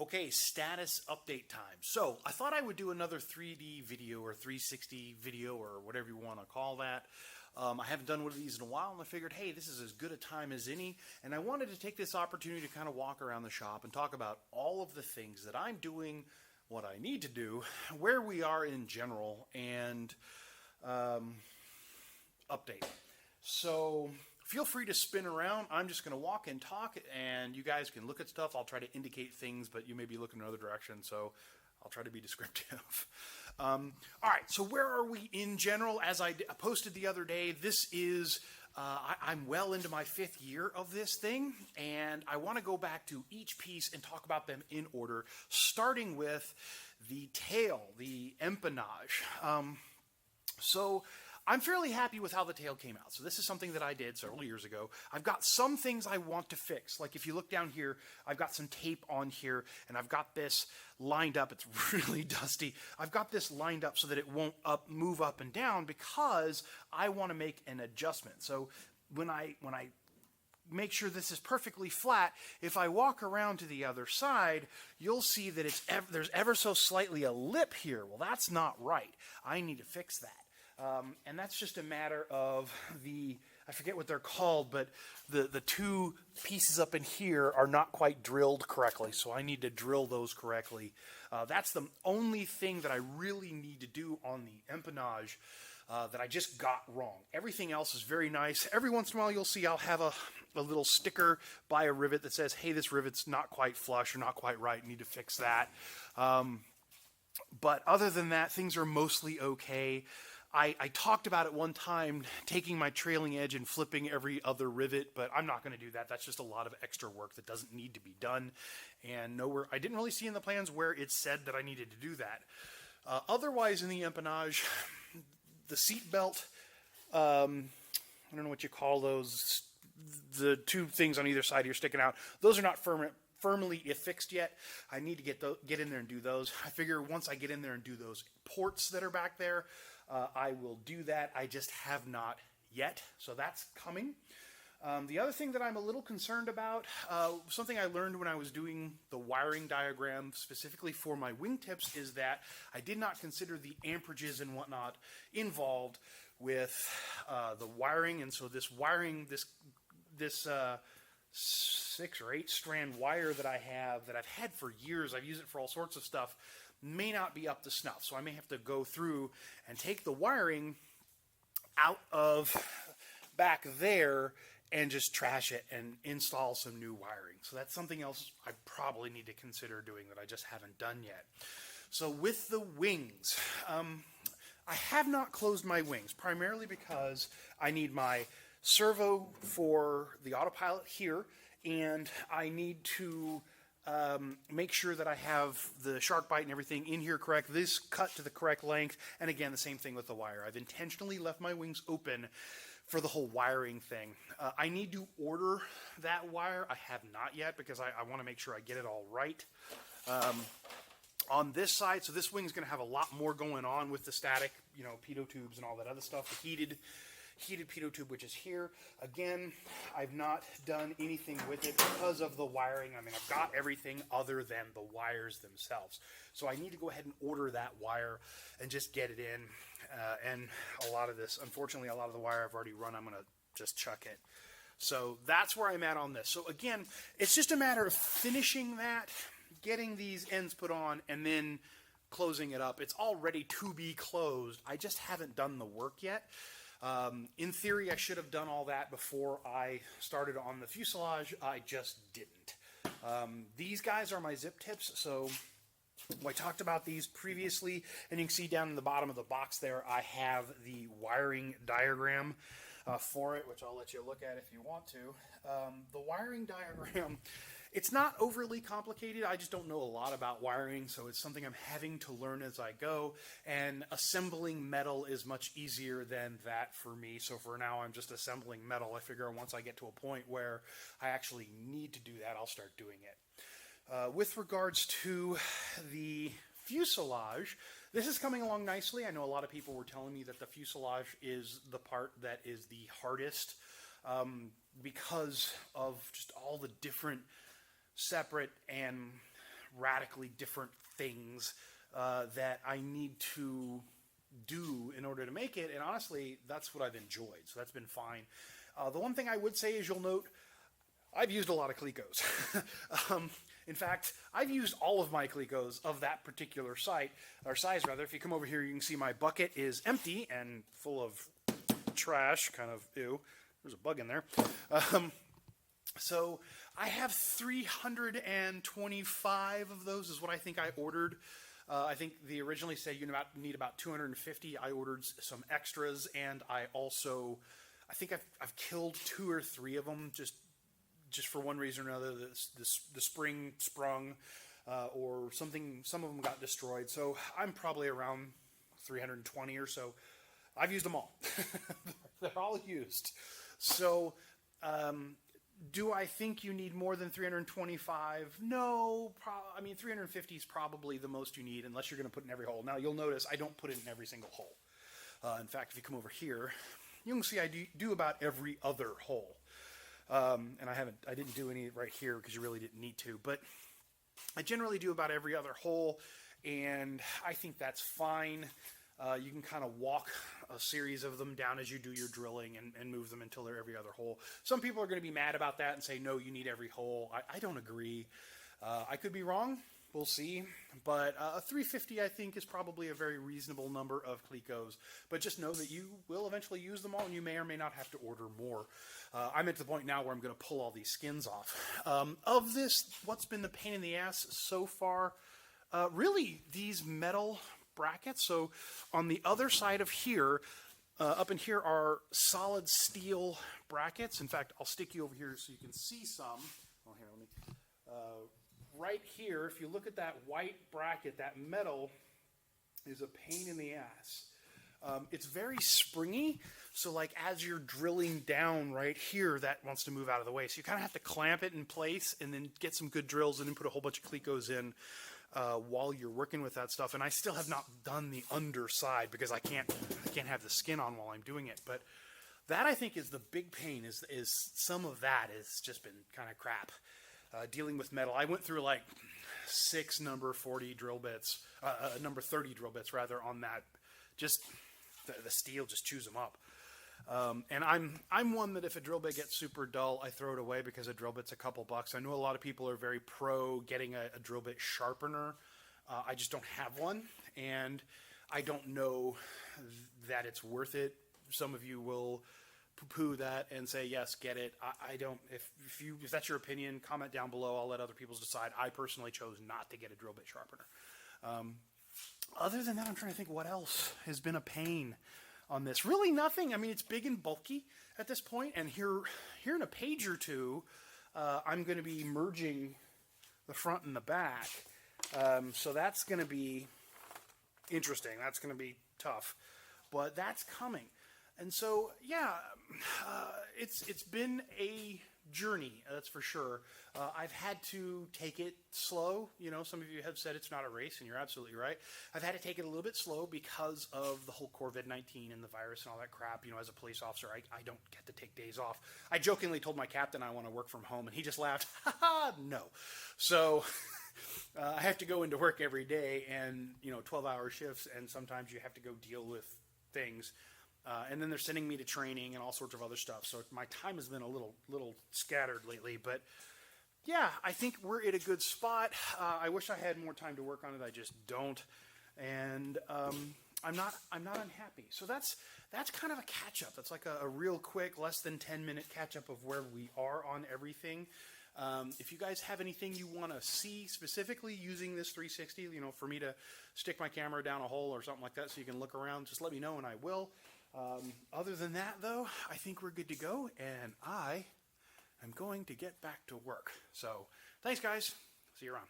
Okay, status update time. So I thought I would do another 3D video or 360 video or whatever you want to call that. I haven't done one of these in a while, and I figured, hey, this is as good a time as any, and I wanted to take this opportunity to kind of walk around the shop and talk about all of the things that I'm doing, what I need to do, where we are in general, and update. So feel free to spin around. I'm just going to walk and talk, and you guys can look at stuff. I'll try to indicate things, but you may be looking in another direction, so I'll try to be descriptive. All right, so where are we in general? As I posted the other day, this is, I'm well into my 5th year of this thing, and I want to go back to each piece and talk about them in order, starting with the tail, the empennage. So I'm fairly happy with how the tail came out. So this is something that I did several years ago. I've got some things I want to fix. Like if you look down here, I've got some tape on here, and I've got this lined up. It's really dusty. I've got this lined up so that it won't move up and down because I want to make an adjustment. So when I make sure this is perfectly flat, if I walk around to the other side, you'll see that there's ever so slightly a lip here. Well, that's not right. I need to fix that. And that's just a matter of I forget what they're called, but the two pieces up in here are not quite drilled correctly, so I need to drill those correctly. That's the only thing that I really need to do on the empennage that I just got wrong. Everything else is very nice. Every once in a while you'll see I'll have a little sticker by a rivet that says, hey, this rivet's not quite flush or not quite right, need to fix that. But other than that, things are mostly okay. I talked about it one time, taking my trailing edge and flipping every other rivet, but I'm not going to do that. That's just a lot of extra work that doesn't need to be done. And I didn't really see in the plans where it said that I needed to do that. Otherwise, in the empennage, the seat belt, I don't know what you call those, the two things on either side here sticking out, those are not firmly affixed yet. I need to get in there and do those. I figure once I get in there and do those ports that are back there, I will do that. I just have not yet, so that's coming. The other thing that I'm a little concerned about, something I learned when I was doing the wiring diagram specifically for my wingtips, is that I did not consider the amperages and whatnot involved with the wiring, and so this wiring, this 6 or 8 strand wire that I have, that I've had for years, I've used it for all sorts of stuff, may not be up to snuff. So I may have to go through and take the wiring out of back there and just trash it and install some new wiring. So that's something else I probably need to consider doing that I just haven't done yet. So with the wings, I have not closed my wings, primarily because I need my servo for the autopilot here, and I need to make sure that I have the shark bite and everything in here correct, this cut to the correct length, and again, the same thing with the wire. I've intentionally left my wings open for the whole wiring thing. I need to order that wire. I have not yet because I want to make sure I get it all right. On this side, so this wing is going to have a lot more going on with the static, pitot tubes and all that other stuff, the heated pitot tube, which is here. Again, I've not done anything with it because of the wiring. I mean, I've got everything other than the wires themselves. So I need to go ahead and order that wire and just get it in. And a lot of this, unfortunately, a lot of the wire I've already run, I'm going to just chuck it. So that's where I'm at on this. So again, it's just a matter of finishing that, getting these ends put on, and then closing it up. It's all ready to be closed. I just haven't done the work yet. In theory, I should have done all that before I started on the fuselage. I just didn't. These guys are my zip tips, so I talked about these previously, and you can see down in the bottom of the box there, I have the wiring diagram for it, which I'll let you look at if you want to. The wiring diagram, it's not overly complicated. I just don't know a lot about wiring, so it's something I'm having to learn as I go, and assembling metal is much easier than that for me. So for now, I'm just assembling metal. I figure once I get to a point where I actually need to do that, I'll start doing it. With regards to the fuselage, this is coming along nicely. I know a lot of people were telling me that the fuselage is the part that is the hardest because of just all the different separate and radically different things that I need to do in order to make it, and honestly, that's what I've enjoyed, so that's been fine. The one thing I would say is, you'll note, I've used a lot of Cleekos. In fact, I've used all of my Cleekos of that particular size. If you come over here, you can see my bucket is empty and full of trash, kind of, ew, there's a bug in there. So I have 325 of those is what I think I ordered. I think they originally said you need about 250. I ordered some extras, and I think I've killed 2 or 3 of them just for one reason or another. The spring sprung, or something. Some of them got destroyed. So I'm probably around 320 or so. I've used them all. They're all used. So, do I think you need more than 325? No. 350 is probably the most you need, unless you're going to put it in every hole. Now, you'll notice I don't put it in every single hole. In fact, if you come over here, you can see I do about every other hole. And I didn't do any right here because you really didn't need to. But I generally do about every other hole, and I think that's fine. You can kind of walk a series of them down as you do your drilling and move them until they're every other hole. Some people are going to be mad about that and say, no, you need every hole. I don't agree. I could be wrong. We'll see. But a 350, I think, is probably a very reasonable number of Cleekos. But just know that you will eventually use them all, and you may or may not have to order more. I'm at the point now where I'm going to pull all these skins off. Of this, what's been the pain in the ass so far? Really, these metal brackets. So on the other side of here, up in here are solid steel brackets. In fact, I'll stick you over here so you can see some. Oh, here, let me. Right here, if you look at that white bracket, that metal is a pain in the ass. It's very springy, so like as you're drilling down right here, that wants to move out of the way. So you kind of have to clamp it in place and then get some good drills and then put a whole bunch of Cleekos in while you're working with that stuff. And I still have not done the underside because I can't have the skin on while I'm doing it. But that, I think, is the big pain. Is some of that has just been kind of crap. Dealing with metal, I went through like 6 number 40 drill bits, number 30 drill bits rather, on that. Just the steel just chews them up. And I'm one that if a drill bit gets super dull, I throw it away because a drill bit's a couple bucks. I know a lot of people are very pro getting a drill bit sharpener. I just don't have one, and I don't know that it's worth it. Some of you will poo-poo that and say, yes, get it. I don't. If that's your opinion, comment down below. I'll let other people decide. I personally chose not to get a drill bit sharpener. Other than that, I'm trying to think what else has been a pain on this. Really nothing. I mean, it's big and bulky at this point, and here in a page or two, I'm going to be merging the front and the back. So that's going to be interesting. That's going to be tough, but that's coming. And so, yeah, it's been a journey, that's for sure. I've had to take it slow. You know, some of you have said it's not a race, and you're absolutely right. I've had to take it a little bit slow because of the whole COVID-19 and the virus and all that crap. You know, as a police officer, I don't get to take days off. I jokingly told my captain I want to work from home, and he just laughed. Ha ha, no. So I have to go into work every day, and, 12-hour shifts, and sometimes you have to go deal with things. And then they're sending me to training and all sorts of other stuff. So my time has been a little scattered lately. But yeah, I think we're at a good spot. I wish I had more time to work on it. I just don't. And I'm not unhappy. So that's kind of a catch up. That's like a real quick, less than 10-minute catch up of where we are on everything. If you guys have anything you want to see specifically using this 360, for me to stick my camera down a hole or something like that so you can look around, just let me know and I will. Other than that, though, I think we're good to go, and I am going to get back to work. So, thanks, guys. See you around.